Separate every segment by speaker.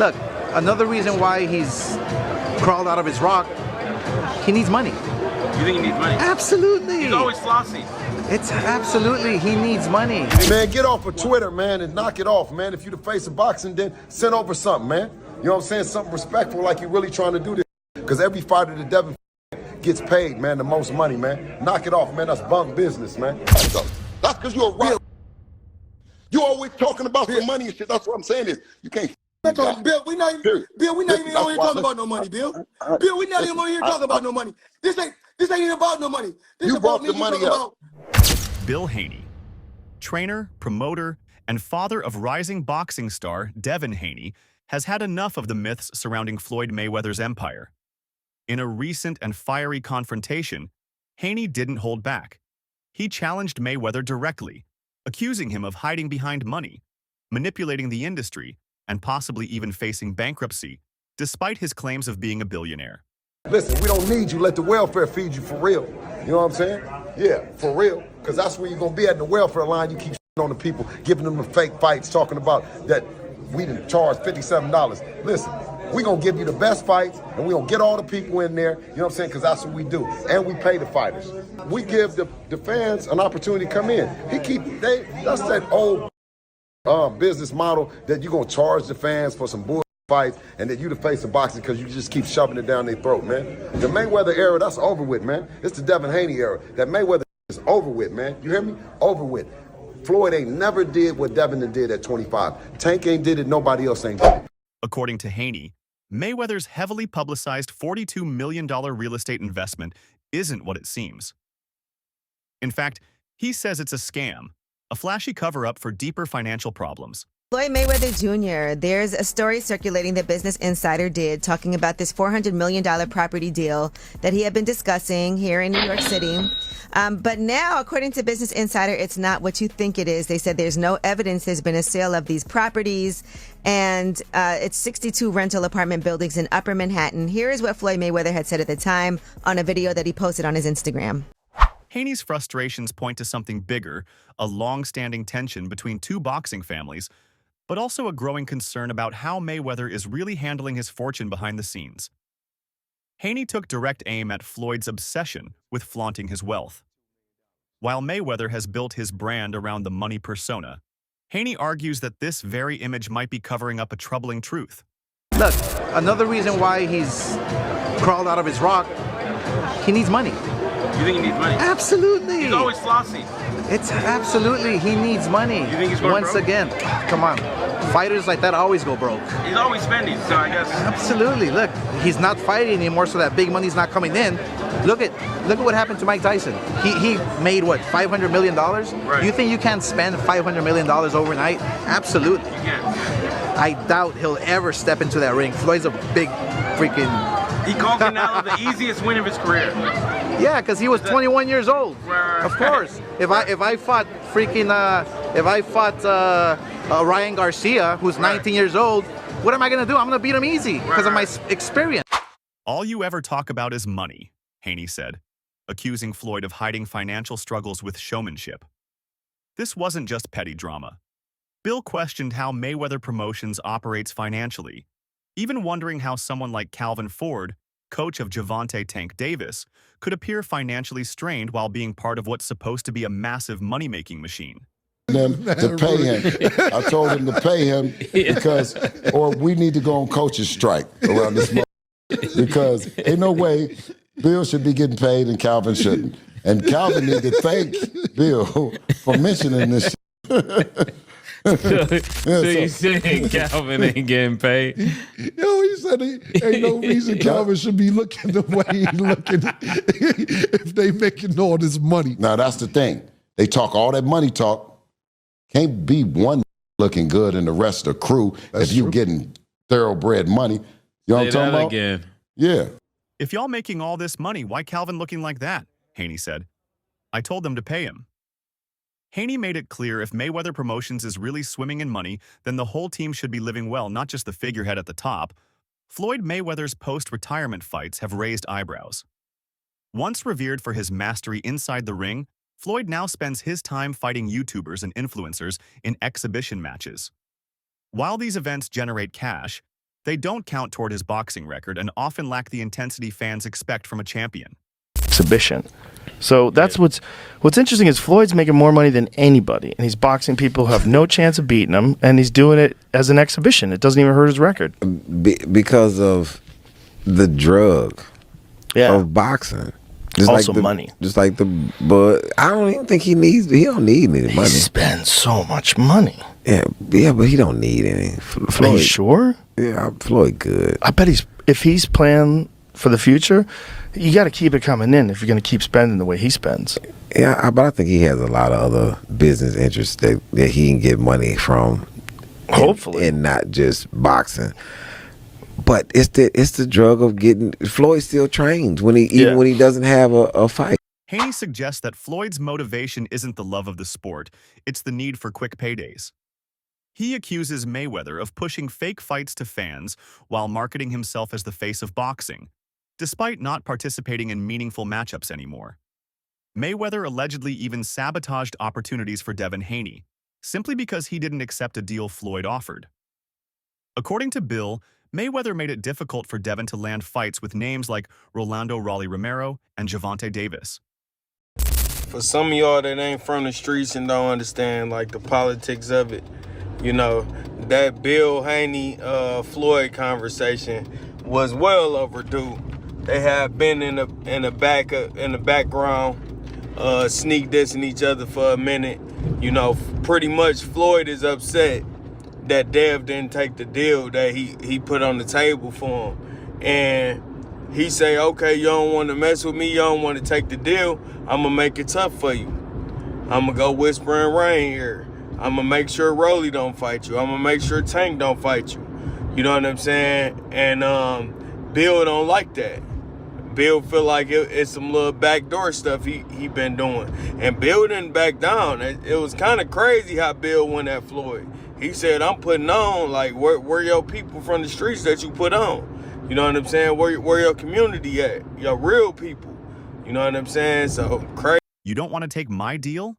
Speaker 1: Look, another reason why he's crawled out of his rock, he needs money.
Speaker 2: You think he needs money?
Speaker 1: Absolutely.
Speaker 2: He's always flossy.
Speaker 1: It's absolutely, he needs money.
Speaker 3: Man, get off of Twitter, man, and knock it off, man. If you the face of boxing, then send over something, man. You know what I'm saying? Something respectful, like you're really trying to do this. Because every fighter that Devin gets paid, man, the most money, man. Knock it off, man. That's bunk business, man.
Speaker 4: That's because you're right. You always talking about some money and shit. That's what I'm saying is you can't.
Speaker 5: Bill, we not even on here talking about no money, Bill. Bill, we not even on here talking about no money. This ain't even about no money. This
Speaker 4: You
Speaker 5: about
Speaker 4: brought
Speaker 5: me
Speaker 4: the money
Speaker 5: talking
Speaker 4: up.
Speaker 5: about.
Speaker 6: Bill Haney, trainer, promoter, and father of rising boxing star Devin Haney, has had enough of the myths surrounding Floyd Mayweather's empire. In a recent and fiery confrontation, Haney didn't hold back. He challenged Mayweather directly, accusing him of hiding behind money, manipulating the industry, and possibly even facing bankruptcy, despite his claims of being a billionaire.
Speaker 3: Listen, we don't need you. Let the welfare feed you for real. You know what I'm saying? Yeah, for real. Because that's where you're going to be at the welfare line. You keep on the people, giving them the fake fights, talking about that we didn't charge $57. Listen, we're going to give you the best fights, and we're going to get all the people in there, you know what I'm saying, because that's what we do. And we pay the fighters. We give the fans an opportunity to come in. That's that old business model that you're going to charge the fans for some bull fights and that you the face of boxing because you just keep shoving it down their throat, man. The Mayweather era, that's over with, man. It's the Devin Haney era. That Mayweather is over with, man. You hear me? Over with. Floyd ain't never did what Devin did at 25. Tank ain't did it, nobody else ain't did it.
Speaker 6: According to Haney, Mayweather's heavily publicized $42 million real estate investment isn't what it seems. In fact, he says it's a scam, a flashy cover-up for deeper financial problems.
Speaker 7: Floyd Mayweather Jr., there's a story circulating that Business Insider did talking about this $400 million property deal that he had been discussing here in New York City. But now, according to Business Insider, it's not what you think it is. They said there's no evidence there's been a sale of these properties, and it's 62 rental apartment buildings in Upper Manhattan. Here is what Floyd Mayweather had said at the time on a video that he posted on his Instagram.
Speaker 6: Haney's frustrations point to something bigger, a long-standing tension between two boxing families, but also a growing concern about how Mayweather is really handling his fortune behind the scenes. Haney took direct aim at Floyd's obsession with flaunting his wealth. While Mayweather has built his brand around the money persona, Haney argues that this very image might be covering up a troubling truth.
Speaker 1: Look, another reason why he's crawled out of his rock, he needs money.
Speaker 2: You think he needs money?
Speaker 1: Absolutely.
Speaker 2: He's always flossy.
Speaker 1: It's absolutely, he needs money.
Speaker 2: You think he's going
Speaker 1: Once
Speaker 2: broke?
Speaker 1: again, come on. Fighters like that always go broke.
Speaker 2: He's always spending, so I guess.
Speaker 1: Absolutely. Look, he's not fighting anymore, so that big money's not coming in. Look at what happened to Mike Tyson. He made what, $500 million?
Speaker 2: Right.
Speaker 1: You think you can't spend $500 million overnight? Absolutely.
Speaker 2: You can't.
Speaker 1: I doubt he'll ever step into that ring. Floyd's a big freaking.
Speaker 2: He called Canelo the easiest win of his career.
Speaker 1: Yeah, because he was 21 years old.
Speaker 2: Right.
Speaker 1: Of course. If I fought Ryan Garcia, who's 19 years old, what am I gonna do? I'm gonna beat him easy because of my experience.
Speaker 6: All you ever talk about is money, Haney said, accusing Floyd of hiding financial struggles with showmanship. This wasn't just petty drama. Bill questioned how Mayweather Promotions operates financially, even wondering how someone like Calvin Ford, coach of Gervonta Tank Davis, could appear financially strained while being part of what's supposed to be a massive money-making machine.
Speaker 4: Them to pay him. I told him to pay him because, or we need to go on coach's strike around this month because ain't no way Bill should be getting paid and Calvin shouldn't. And Calvin need to thank Bill for mentioning this shit.
Speaker 8: So you saying Calvin ain't getting paid?
Speaker 9: Yo, he said ain't no reason Calvin should be looking the way he's looking if they making all this money.
Speaker 4: Now that's the thing. They talk all that money talk. Can't be one looking good and the rest of the crew
Speaker 9: That's
Speaker 4: if you
Speaker 9: true.
Speaker 4: getting thoroughbred money. You know what I'm
Speaker 8: Say
Speaker 4: talking
Speaker 8: that
Speaker 4: about?
Speaker 8: again.
Speaker 4: Yeah.
Speaker 6: If y'all making all this money, why Calvin looking like that? Haney said. I told them to pay him. Haney made it clear if Mayweather Promotions is really swimming in money, then the whole team should be living well, not just the figurehead at the top. Floyd Mayweather's post-retirement fights have raised eyebrows. Once revered for his mastery inside the ring, Floyd now spends his time fighting YouTubers and influencers in exhibition matches. While these events generate cash, They don't count toward his boxing record and often lack the intensity fans expect from a champion.
Speaker 10: Exhibition. So that's what's interesting is Floyd's making more money than anybody, and he's boxing people who have no chance of beating him, and he's doing it as an exhibition. It doesn't even hurt his record.
Speaker 11: Because of the drug of boxing. Just
Speaker 10: also
Speaker 11: like
Speaker 10: money.
Speaker 11: Just like but I don't even think he don't need any money. He
Speaker 10: spends so much money.
Speaker 11: Yeah, but he don't need any. Floyd,
Speaker 10: are you sure?
Speaker 11: Yeah, Floyd good.
Speaker 10: I bet if he's playing for the future, you got to keep it coming in if you're going to keep spending the way he spends.
Speaker 11: Yeah, but I think he has a lot of other business interests that he can get money from.
Speaker 10: Hopefully.
Speaker 11: And not just boxing. But it's the drug of getting. Floyd still trains even when he doesn't have a fight.
Speaker 6: Haney suggests that Floyd's motivation isn't the love of the sport, it's the need for quick paydays. He accuses Mayweather of pushing fake fights to fans while marketing himself as the face of boxing, despite not participating in meaningful matchups anymore. Mayweather allegedly even sabotaged opportunities for Devin Haney, simply because he didn't accept a deal Floyd offered. According to Bill, Mayweather made it difficult for Devin to land fights with names like Rolando Raleigh Romero and Gervonta Davis.
Speaker 12: For some of y'all that ain't from the streets and don't understand like the politics of it, you know, that Bill Haney Floyd conversation was well overdue. They have been in the background, sneak dissing each other for a minute. You know, pretty much Floyd is upset that Dev didn't take the deal that he put on the table for him. And he say, okay, you don't want to mess with me, you don't want to take the deal, I'm going to make it tough for you. I'm going to go whisper and rain here. I'm going to make sure Rolly don't fight you. I'm going to make sure Tank don't fight you. You know what I'm saying? And Bill don't like that. Bill feel like it's some little backdoor stuff he been doing. And Bill didn't back down. It was kind of crazy how Bill went at Floyd. He said, I'm putting on, like, where your people from the streets that you put on? You know what I'm saying? Where your community at? Your real people. You know what I'm saying? So, crazy.
Speaker 6: You don't want to take my deal?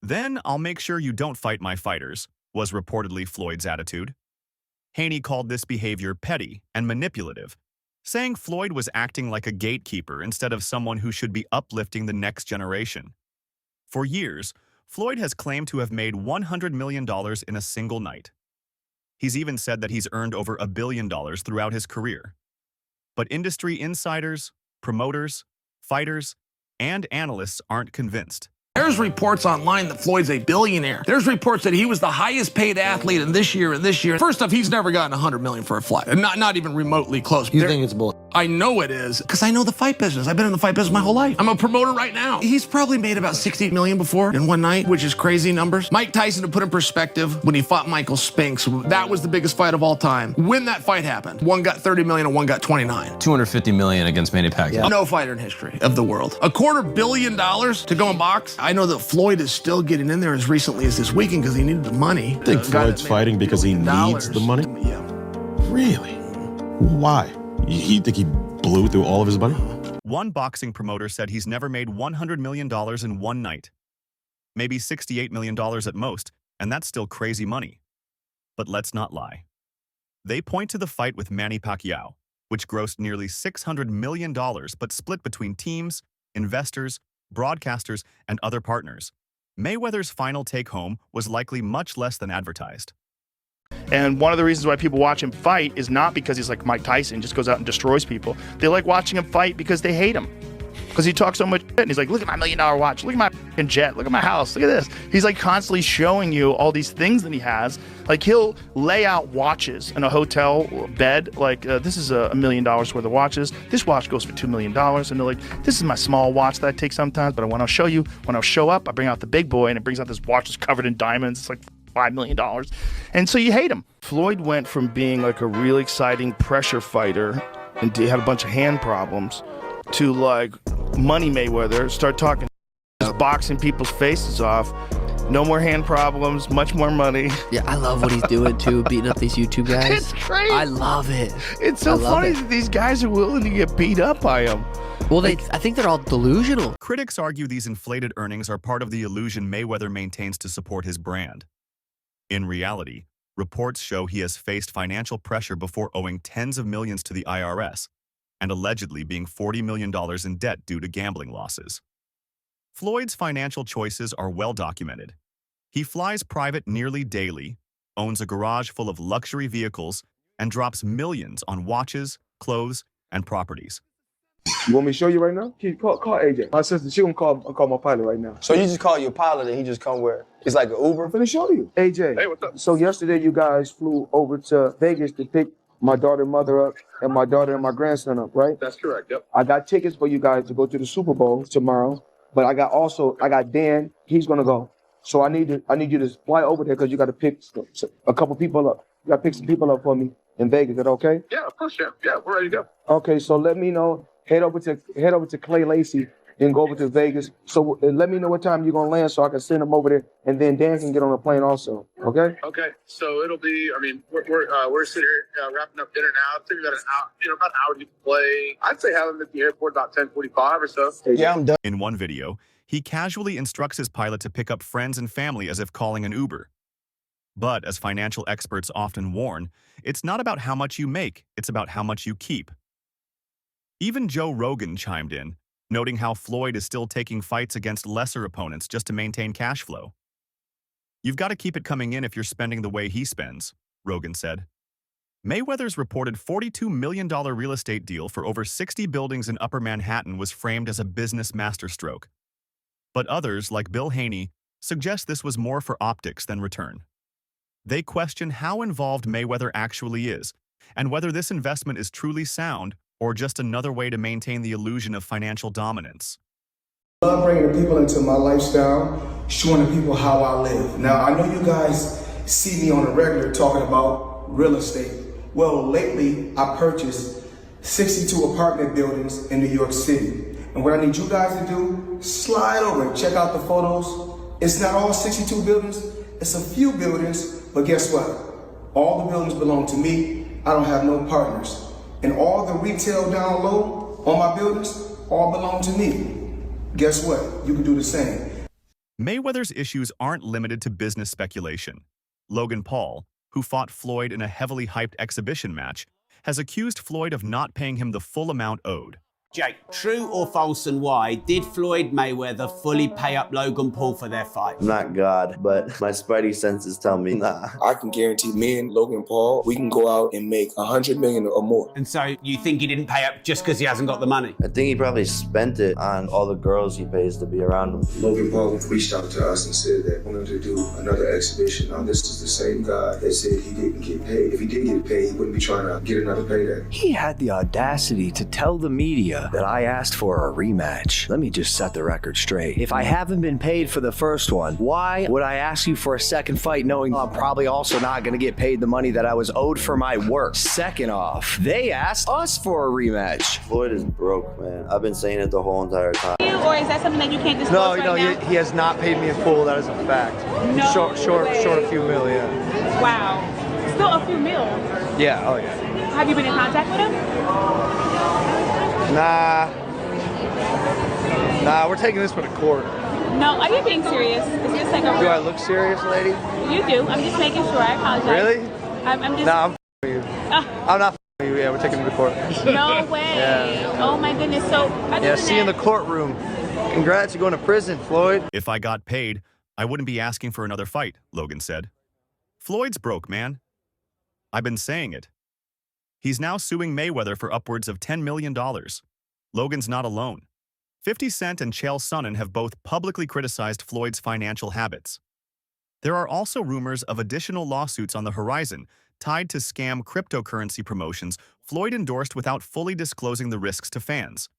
Speaker 6: Then I'll make sure you don't fight my fighters, was reportedly Floyd's attitude. Haney called this behavior petty and manipulative, saying Floyd was acting like a gatekeeper instead of someone who should be uplifting the next generation. For years, Floyd has claimed to have made $100 million in a single night. He's even said that he's earned over $1 billion throughout his career. But industry insiders, promoters, fighters, and analysts aren't convinced.
Speaker 13: There's reports online that Floyd's a billionaire. There's reports that he was the highest paid athlete in this year and this year. First off, he's never gotten $100 million for a fight. Not even remotely close.
Speaker 14: You think it's bull?
Speaker 13: I know it is, because I know the fight business. I've been in the fight business my whole life. I'm a promoter right now. He's probably made about $60 million before in one night, which is crazy numbers. Mike Tyson, to put in perspective, when he fought Michael Spinks, that was the biggest fight of all time. When that fight happened, one got $30 million and one got $29.
Speaker 14: $250 million against Manny Pacquiao.
Speaker 13: Yeah. No fighter in history of the world. $250 million to go and box. I know that Floyd is still getting in there as recently as this weekend because he needed the money.
Speaker 15: I think Floyd's fighting because he needs the money?
Speaker 13: Yeah.
Speaker 15: Really? Why? You think he blew through all of his money?
Speaker 6: One boxing promoter said he's never made $100 million in one night. Maybe $68 million at most, and that's still crazy money. But let's not lie. They point to the fight with Manny Pacquiao, which grossed nearly $600 million but split between teams, investors, broadcasters, and other partners. Mayweather's final take-home was likely much less than advertised.
Speaker 10: And one of the reasons why people watch him fight is not because he's like Mike Tyson, just goes out and destroys people. They like watching him fight because they hate him. Because he talks so much shit, and he's like, look at my $1 million watch, look at my fucking jet, look at my house, look at this. He's like constantly showing you all these things that he has. Like he'll lay out watches in a hotel bed, like this is $1 million worth of watches. This watch goes for $2 million. And they're like, this is my small watch that I take sometimes, but when I'll show you, when I'll show up, I bring out the big boy, and it brings out this watch that's covered in diamonds. It's like $5 million. And so you hate him. Floyd went from being like a really exciting pressure fighter and he had a bunch of hand problems to like Money Mayweather, start talking, just boxing people's faces off. No more hand problems, much more money.
Speaker 16: Yeah, I love what he's doing too, beating up these YouTube guys.
Speaker 10: It's great.
Speaker 16: I love it.
Speaker 10: It's so funny that these guys are willing to get beat up by him.
Speaker 16: Well, I think they're all delusional.
Speaker 6: Critics argue these inflated earnings are part of the illusion Mayweather maintains to support his brand. In reality, Reports show he has faced financial pressure before owing tens of millions to the IRS and allegedly being $40 million in debt due to gambling losses. Floyd's financial choices are well documented. He flies private nearly daily, owns a garage full of luxury vehicles, and drops millions on watches, clothes, and properties.
Speaker 17: You want me to show you right now? Call AJ. My sister, she gonna call my pilot right now.
Speaker 18: So you just call your pilot and he just come where? It's like an Uber?
Speaker 17: I'm finna show you. AJ.
Speaker 18: Hey, what's up?
Speaker 17: So yesterday you guys flew over to Vegas to pick my daughter and mother up and my daughter and my grandson up, right?
Speaker 18: That's correct, yep.
Speaker 17: I got tickets for you guys to go to the Super Bowl tomorrow, but I got Dan, he's gonna go. So I need you to fly over there because you gotta pick a couple people up. You gotta pick some people up for me in Vegas. Is that okay?
Speaker 18: Yeah, of course, yeah. Yeah, we're ready to go.
Speaker 17: Okay, so let me know. Head over to Clay Lacey and go over to Vegas. So let me know what time you're gonna land so I can send him over there, and then Dan can get on the plane also. Okay?
Speaker 18: Okay, so it'll be. I mean, we're sitting here wrapping up dinner now. It's about an hour, about an hour to play. I'd say have him at the airport about 10:45 or so.
Speaker 17: Yeah, I'm done.
Speaker 6: In one video, he casually instructs his pilot to pick up friends and family as if calling an Uber. But as financial experts often warn, it's not about how much you make, it's about how much you keep. Even Joe Rogan chimed in, noting how Floyd is still taking fights against lesser opponents just to maintain cash flow. You've got to keep it coming in if you're spending the way he spends, Rogan said. Mayweather's reported $42 million real estate deal for over 60 buildings in Upper Manhattan was framed as a business masterstroke. But others, like Bill Haney, suggest this was more for optics than return. They question how involved Mayweather actually is, and whether this investment is truly sound or just another way to maintain the illusion of financial dominance.
Speaker 5: I love bringing the people into my lifestyle, showing the people how I live. Now, I know you guys see me on a regular talking about real estate. Well, lately, I purchased 62 apartment buildings in New York City. And what I need you guys to do, slide over and check out the photos. It's not all 62 buildings, it's a few buildings, but guess what? All the buildings belong to me. I don't have no partners. And all the retail down low on my buildings all belong to me. Guess what? You can do the same.
Speaker 6: Mayweather's issues aren't limited to business speculation. Logan Paul, who fought Floyd in a heavily hyped exhibition match, has accused Floyd of not paying him the full amount owed.
Speaker 19: Jake, true or false and why, did Floyd Mayweather fully pay up Logan Paul for their fight?
Speaker 20: I'm not God, but my spidey senses tell me nah.
Speaker 5: I can guarantee me and Logan Paul, we can go out and make $100 million or more.
Speaker 19: And so you think he didn't pay up just because he hasn't got the money?
Speaker 20: I think he probably spent it on all the girls he pays to be around him.
Speaker 5: Logan Paul reached out to us and said that he wanted to do another exhibition. Now this is the same guy that said he didn't get paid. If he did get paid, he wouldn't be trying to get another payday.
Speaker 21: He had the audacity to tell the media that I asked for a rematch. Let me just set the record straight. If I haven't been paid for the first one, why would I ask you for a second fight knowing I'm probably also not going to get paid the money that I was owed for my work? Second off, they asked us for a rematch.
Speaker 20: Floyd is broke, man. I've been saying it the whole entire time.
Speaker 22: Or is that something that you can't disclose right now?
Speaker 23: He has not paid me in full. That is a fact.
Speaker 22: No
Speaker 23: short
Speaker 22: way.
Speaker 23: a few mil, yeah.
Speaker 22: Wow. Still a few mil.
Speaker 23: Yeah, oh yeah.
Speaker 22: Have you been in contact with him?
Speaker 23: Nah, we're taking this one to court.
Speaker 22: No, are you being serious? Is this like a
Speaker 23: Do I look serious, lady?
Speaker 22: You do. I'm just making sure. I apologize.
Speaker 23: Really?
Speaker 22: I'm just...
Speaker 23: Nah, I'm f***ing you. I'm not f***ing you. Yeah, we're taking him to court.
Speaker 22: No way.
Speaker 23: Yeah.
Speaker 22: Oh my goodness. So,
Speaker 23: Yeah, see you in the courtroom. Congrats, you're going to prison, Floyd.
Speaker 6: If I got paid, I wouldn't be asking for another fight, Logan said. Floyd's broke, man. I've been saying it. He's now suing Mayweather for upwards of $10 million. Logan's not alone. 50 Cent and Chael Sonnen have both publicly criticized Floyd's financial habits. There are also rumors of additional lawsuits on the horizon tied to scam cryptocurrency promotions Floyd endorsed without fully disclosing the risks to fans.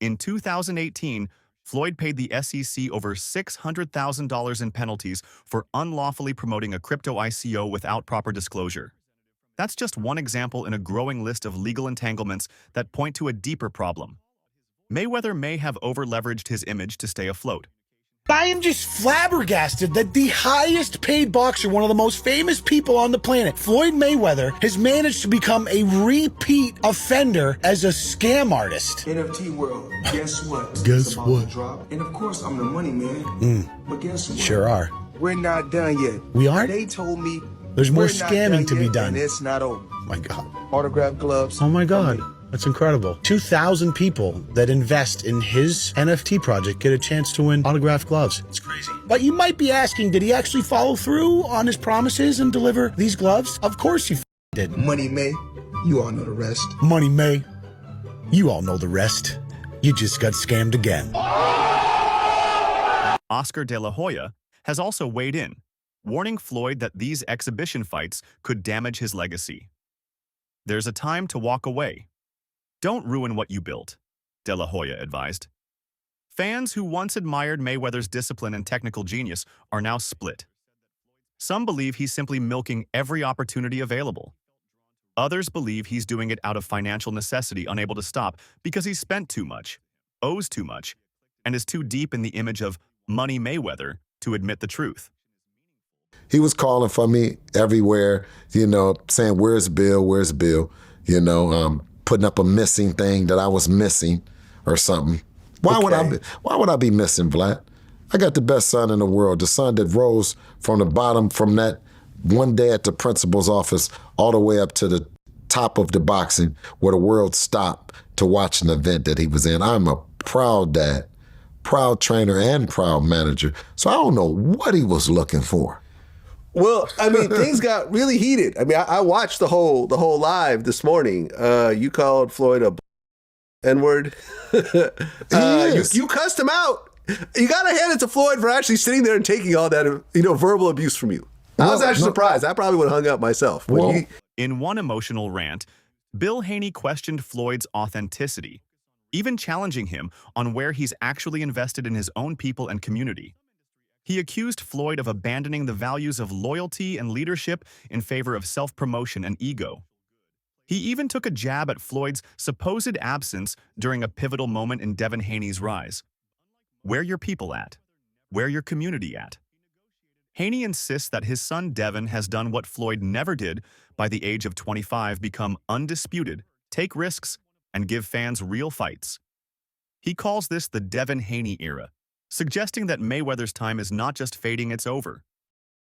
Speaker 6: In 2018, Floyd paid the SEC over $600,000 in penalties for unlawfully promoting a crypto ICO without proper disclosure. That's just one example in a growing list of legal entanglements that point to a deeper problem. Mayweather may have over-leveraged his image to stay afloat.
Speaker 24: I am just flabbergasted that the highest paid boxer, one of the most famous people on the planet, Floyd Mayweather, has managed to become a repeat offender as a scam artist.
Speaker 5: NFT world, guess what?
Speaker 24: Guess
Speaker 5: It's about
Speaker 24: what?
Speaker 5: to drop. And of course, I'm the money man. But guess what?
Speaker 24: Sure are.
Speaker 5: We're not done yet.
Speaker 24: We aren't?
Speaker 5: They told me
Speaker 24: There's more
Speaker 5: We're not
Speaker 24: scamming
Speaker 5: done
Speaker 24: to be
Speaker 5: yet,
Speaker 24: done.
Speaker 5: and it's not over.
Speaker 24: My God.
Speaker 5: Autograph gloves.
Speaker 24: Oh my God. That's incredible. 2,000 people that invest in his NFT project get a chance to win autographed gloves. It's crazy. But you might be asking, did he actually follow through on his promises and deliver these gloves? Of course he did.
Speaker 5: Money May, you all know the rest.
Speaker 24: Money May, you all know the rest. You just got scammed again.
Speaker 6: Oscar De La Hoya has also weighed in, warning Floyd that these exhibition fights could damage his legacy. There's a time to walk away. Don't ruin what you built, De La Hoya advised. Fans who once admired Mayweather's discipline and technical genius are now split. Some believe he's simply milking every opportunity available. Others believe he's doing it out of financial necessity, unable to stop because he's spent too much, owes too much, and is too deep in the image of Money Mayweather to admit the truth.
Speaker 4: He was calling for me everywhere, saying, where's Bill, where's Bill? Putting up a missing thing that I was missing or something. Why would I be missing, Vlad? I got the best son in the world, the son that rose from the bottom from that one day at the principal's office all the way up to the top of the boxing where the world stopped to watch an event that he was in. I'm a proud dad, proud trainer, and proud manager. So I don't know what he was looking for.
Speaker 1: Well, I mean, things got really heated. I mean, I watched the whole live this morning. You called Floyd a N-word. You cussed him out. You got to hand it to Floyd for actually sitting there and taking all that, verbal abuse from you. I was actually surprised. I probably would have hung up myself.
Speaker 6: In one emotional rant, Bill Haney questioned Floyd's authenticity, even challenging him on where he's actually invested in his own people and community. He accused Floyd of abandoning the values of loyalty and leadership in favor of self-promotion and ego. He even took a jab at Floyd's supposed absence during a pivotal moment in Devin Haney's rise. Where your people at? Where your community at? Haney insists that his son Devin has done what Floyd never did by the age of 25, become undisputed, take risks, and give fans real fights. He calls this the Devin Haney era, suggesting that Mayweather's time is not just fading, it's over.